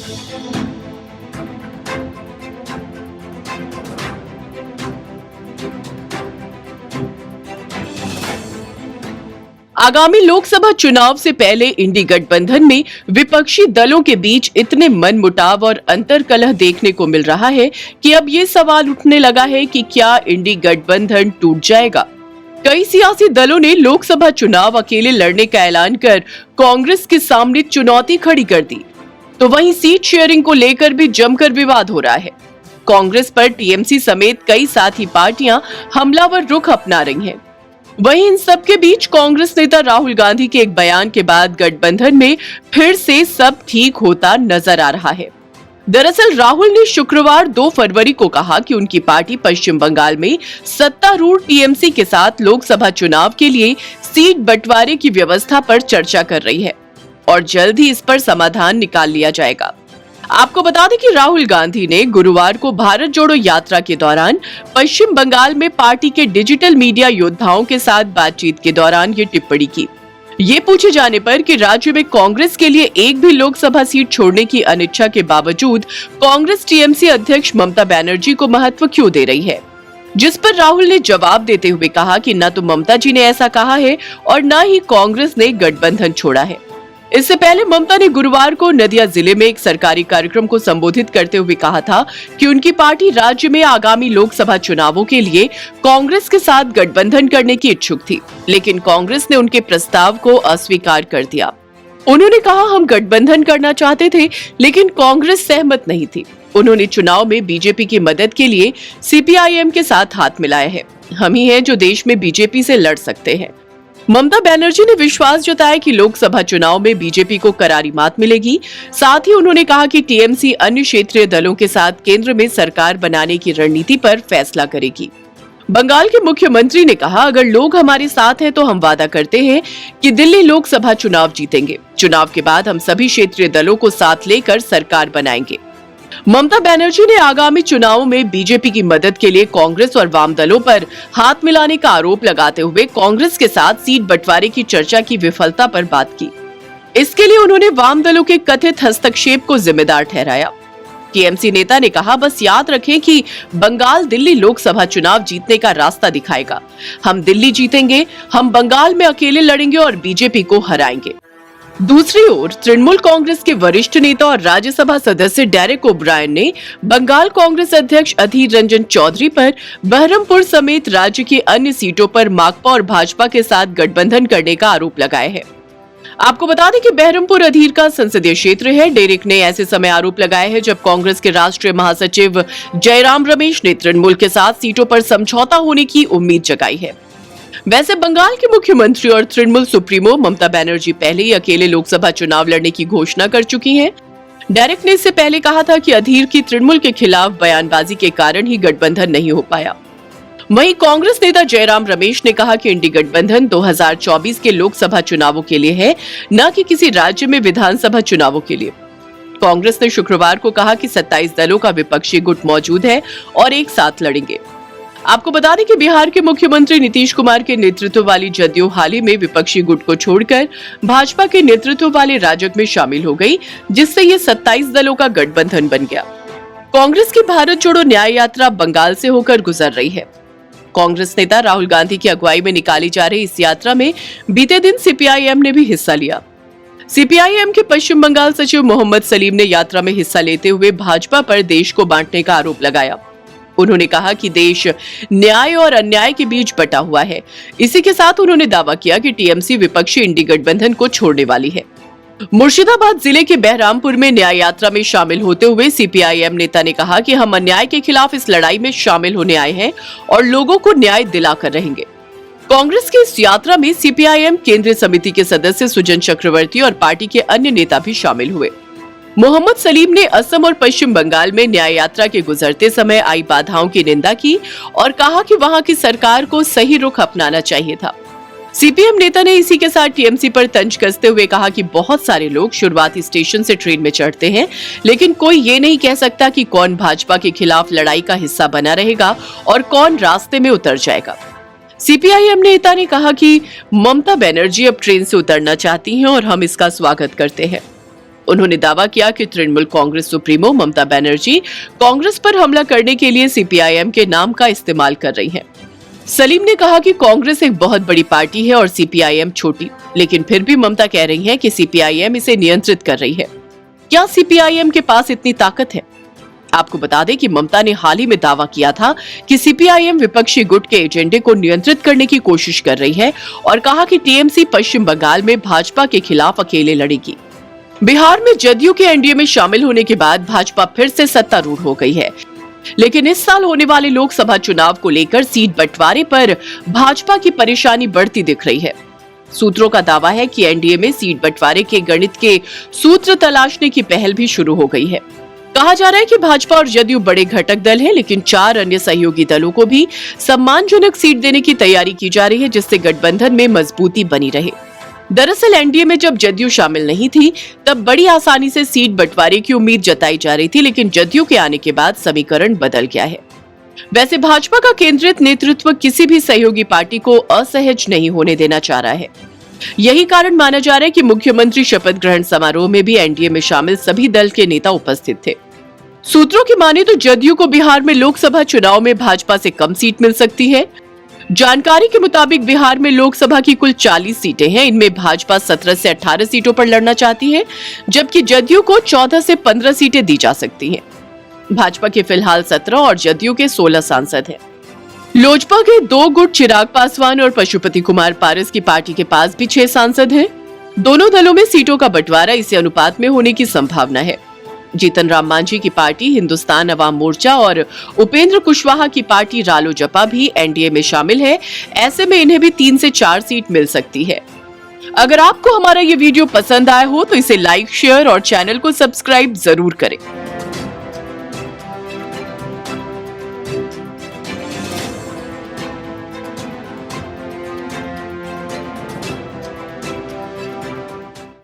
आगामी लोकसभा चुनाव से पहले इंडी गठबंधन में विपक्षी दलों के बीच इतने मनमुटाव और अंतर्कलह देखने को मिल रहा है कि अब ये सवाल उठने लगा है कि क्या इंडी गठबंधन टूट जाएगा। कई सियासी दलों ने लोकसभा चुनाव अकेले लड़ने का ऐलान कर कांग्रेस के सामने चुनौती खड़ी कर दी, तो वहीं सीट शेयरिंग को लेकर भी जमकर विवाद हो रहा है। कांग्रेस पर टीएमसी समेत कई साथी पार्टियां हमलावर रुख अपना रही हैं। वहीं इन सब के बीच कांग्रेस नेता राहुल गांधी के एक बयान के बाद गठबंधन में फिर से सब ठीक होता नजर आ रहा है। दरअसल राहुल ने शुक्रवार 2 फरवरी को कहा कि उनकी पार्टी पश्चिम बंगाल में सत्तारूढ़ टीएमसी के साथ लोकसभा चुनाव के लिए सीट बंटवारे की व्यवस्था पर चर्चा कर रही है और जल्द ही इस पर समाधान निकाल लिया जाएगा। आपको बता दें कि राहुल गांधी ने गुरुवार को भारत जोड़ो यात्रा के दौरान पश्चिम बंगाल में पार्टी के डिजिटल मीडिया योद्धाओं के साथ बातचीत के दौरान ये टिप्पणी की। ये पूछे जाने पर कि राज्य में कांग्रेस के लिए एक भी लोकसभा सीट छोड़ने की अनिच्छा के बावजूद कांग्रेस टीएमसी अध्यक्ष ममता बनर्जी को महत्व क्यों दे रही है, जिस पर राहुल ने जवाब देते हुए कहा कि न तो ममता जी ने ऐसा कहा है और न ही कांग्रेस ने गठबंधन छोड़ा है। इससे पहले ममता ने गुरुवार को नदिया जिले में एक सरकारी कार्यक्रम को संबोधित करते हुए कहा था कि उनकी पार्टी राज्य में आगामी लोकसभा चुनावों के लिए कांग्रेस के साथ गठबंधन करने की इच्छुक थी, लेकिन कांग्रेस ने उनके प्रस्ताव को अस्वीकार कर दिया। उन्होंने कहा, हम गठबंधन करना चाहते थे लेकिन कांग्रेस सहमत नहीं थी। उन्होंने चुनाव में बीजेपी की मदद के लिए सीपीआईएम के साथ हाथ मिलाया है। हम ही हैं जो देश में बीजेपी से लड़ सकते हैं। ममता बनर्जी ने विश्वास जताया कि लोकसभा चुनाव में बीजेपी को करारी मात मिलेगी। साथ ही उन्होंने कहा कि टीएमसी अन्य क्षेत्रीय दलों के साथ केंद्र में सरकार बनाने की रणनीति पर फैसला करेगी। बंगाल के मुख्यमंत्री ने कहा, अगर लोग हमारे साथ हैं तो हम वादा करते हैं कि दिल्ली लोकसभा चुनाव जीतेंगे। चुनाव के बाद हम सभी क्षेत्रीय दलों को साथ लेकर सरकार बनाएंगे। ममता बनर्जी ने आगामी चुनावों में बीजेपी की मदद के लिए कांग्रेस और वाम दलों पर हाथ मिलाने का आरोप लगाते हुए कांग्रेस के साथ सीट बंटवारे की चर्चा की विफलता पर बात की। इसके लिए उन्होंने वाम दलों के कथित हस्तक्षेप को जिम्मेदार ठहराया। टीएमसी नेता ने कहा, बस याद रखें कि बंगाल दिल्ली लोकसभा चुनाव जीतने का रास्ता दिखाएगा। हम दिल्ली जीतेंगे, हम बंगाल में अकेले लड़ेंगे और बीजेपी को हराएंगे। दूसरी ओर तृणमूल कांग्रेस के वरिष्ठ नेता और राज्यसभा सदस्य डेरेक ओब्रायन ने बंगाल कांग्रेस अध्यक्ष अधीर रंजन चौधरी पर बहरमपुर समेत राज्य की अन्य सीटों पर माकपा और भाजपा के साथ गठबंधन करने का आरोप लगाया है। आपको बता दें कि बहरमपुर अधीर का संसदीय क्षेत्र है। डेरेक ने ऐसे समय आरोप लगाया है जब कांग्रेस के राष्ट्रीय महासचिव जयराम रमेश ने तृणमूल के साथ सीटों पर समझौता होने की उम्मीद जगाई है। वैसे बंगाल के मुख्यमंत्री और तृणमूल सुप्रीमो ममता बनर्जी पहले ही अकेले लोकसभा चुनाव लड़ने की घोषणा कर चुकी हैं। डेरेक ने इससे पहले कहा था कि अधीर की तृणमूल के खिलाफ बयानबाजी के कारण ही गठबंधन नहीं हो पाया। वहीं कांग्रेस नेता जयराम रमेश ने कहा कि इंडी गठबंधन 2024 के लोकसभा चुनावों के लिए है, न कि किसी राज्य में विधानसभा चुनावों के लिए। कांग्रेस ने शुक्रवार को कहा कि 27 दलों का विपक्षी गुट मौजूद है और एक साथ लड़ेंगे। आपको बता दें कि बिहार के मुख्यमंत्री नीतीश कुमार के नेतृत्व वाली जदयू हाल ही में विपक्षी गुट को छोड़कर भाजपा के नेतृत्व वाले राजग में शामिल हो गई, जिससे ये 27 दलों का गठबंधन बन गया। कांग्रेस की भारत जोड़ो न्याय यात्रा बंगाल से होकर गुजर रही है। कांग्रेस नेता राहुल गांधी की अगुवाई में निकाली जा रही इस यात्रा में बीते दिन सीपीआईएम ने भी हिस्सा लिया। सीपीआईएम के पश्चिम बंगाल सचिव मोहम्मद सलीम ने यात्रा में हिस्सा लेते हुए भाजपा पर देश को बांटने का आरोप लगाया। उन्होंने कहा कि देश न्याय और अन्याय के बीच बटा हुआ है। इसी के साथ उन्होंने दावा किया कि टीएमसी विपक्षी इंडी गठबंधन को छोड़ने वाली है। मुर्शिदाबाद जिले के बहरामपुर में न्याय यात्रा में शामिल होते हुए सीपीआईएम नेता ने कहा कि हम अन्याय के खिलाफ इस लड़ाई में शामिल होने आए हैं और लोगों को न्याय दिलाकर रहेंगे। कांग्रेस की इस यात्रा में सीपीआईएम केंद्रीय समिति के सदस्य सुजन चक्रवर्ती और पार्टी के अन्य नेता भी शामिल हुए। मोहम्मद सलीम ने असम और पश्चिम बंगाल में न्याय यात्रा के गुजरते समय आई बाधाओं की निंदा की और कहा कि वहां की सरकार को सही रुख अपनाना चाहिए था। सीपीएम नेता ने इसी के साथ टीएमसी पर तंज कसते हुए कहा कि बहुत सारे लोग शुरुआती स्टेशन से ट्रेन में चढ़ते हैं, लेकिन कोई ये नहीं कह सकता कि कौन भाजपा के खिलाफ लड़ाई का हिस्सा बना रहेगा और कौन रास्ते में उतर जाएगा। सीपीआईएम नेता ने कहा कि ममता बनर्जी अब ट्रेन से उतरना चाहती हैं और हम इसका स्वागत करते हैं। उन्होंने दावा किया कि तृणमूल कांग्रेस सुप्रीमो ममता बनर्जी कांग्रेस पर हमला करने के लिए सीपीआईएम के नाम का इस्तेमाल कर रही हैं। सलीम ने कहा कि कांग्रेस एक बहुत बड़ी पार्टी है और सीपीआईएम छोटी, लेकिन फिर भी ममता कह रही हैं कि सीपीआईएम इसे नियंत्रित कर रही है। क्या सीपीआईएम के पास इतनी ताकत है? आपको बता दें कि ममता ने हाल ही में दावा किया था कि सीपीआईएम विपक्षी गुट के एजेंडे को नियंत्रित करने की कोशिश कर रही है और कहा कि टीएमसी पश्चिम बंगाल में भाजपा के खिलाफ अकेले लड़ेगी। बिहार में जदयू के एनडीए में शामिल होने के बाद भाजपा फिर से सत्तारूढ़ हो गई है, लेकिन इस साल होने वाले लोकसभा चुनाव को लेकर सीट बंटवारे पर भाजपा की परेशानी बढ़ती दिख रही है। सूत्रों का दावा है कि एनडीए में सीट बंटवारे के गणित के सूत्र तलाशने की पहल भी शुरू हो गई है। कहा जा रहा है कि भाजपा और जदयू बड़े घटक दल हैं, लेकिन 4 अन्य सहयोगी दलों को भी सम्मानजनक सीट देने की तैयारी की जा रही है, जिससे गठबंधन में मजबूती बनी रहे। दरअसल एनडीए में जब जदयू शामिल नहीं थी, तब बड़ी आसानी से सीट बंटवारे की उम्मीद जताई जा रही थी, लेकिन जदयू के आने के बाद समीकरण बदल गया है। वैसे भाजपा का केंद्रित नेतृत्व किसी भी सहयोगी पार्टी को असहज नहीं होने देना चाह रहा है। यही कारण माना जा रहा है कि मुख्यमंत्री शपथ ग्रहण समारोह में भी एनडीए में शामिल सभी दल के नेता उपस्थित थे। सूत्रों की माने तो जदयू को बिहार में लोकसभा चुनाव में भाजपा से कम सीट मिल सकती है। जानकारी के मुताबिक बिहार में लोकसभा की कुल 40 सीटें हैं। इनमें भाजपा 17 से 18 सीटों पर लड़ना चाहती है, जबकि जदयू को 14 से 15 सीटें दी जा सकती हैं। भाजपा के फिलहाल 17 और जदयू के 16 सांसद हैं। लोजपा के 2 गुट चिराग पासवान और पशुपति कुमार पारस की पार्टी के पास भी 6 सांसद हैं। दोनों दलों में सीटों का बंटवारा इसी अनुपात में होने की संभावना है। जीतन राम मांझी की पार्टी हिंदुस्तान अवाम मोर्चा और उपेंद्र कुशवाहा की पार्टी रालोजपा भी एनडीए में शामिल है। ऐसे में इन्हें भी 3 से 4 सीट मिल सकती है। अगर आपको हमारा ये वीडियो पसंद आया हो तो इसे लाइक, शेयर और चैनल को सब्सक्राइब जरूर करें।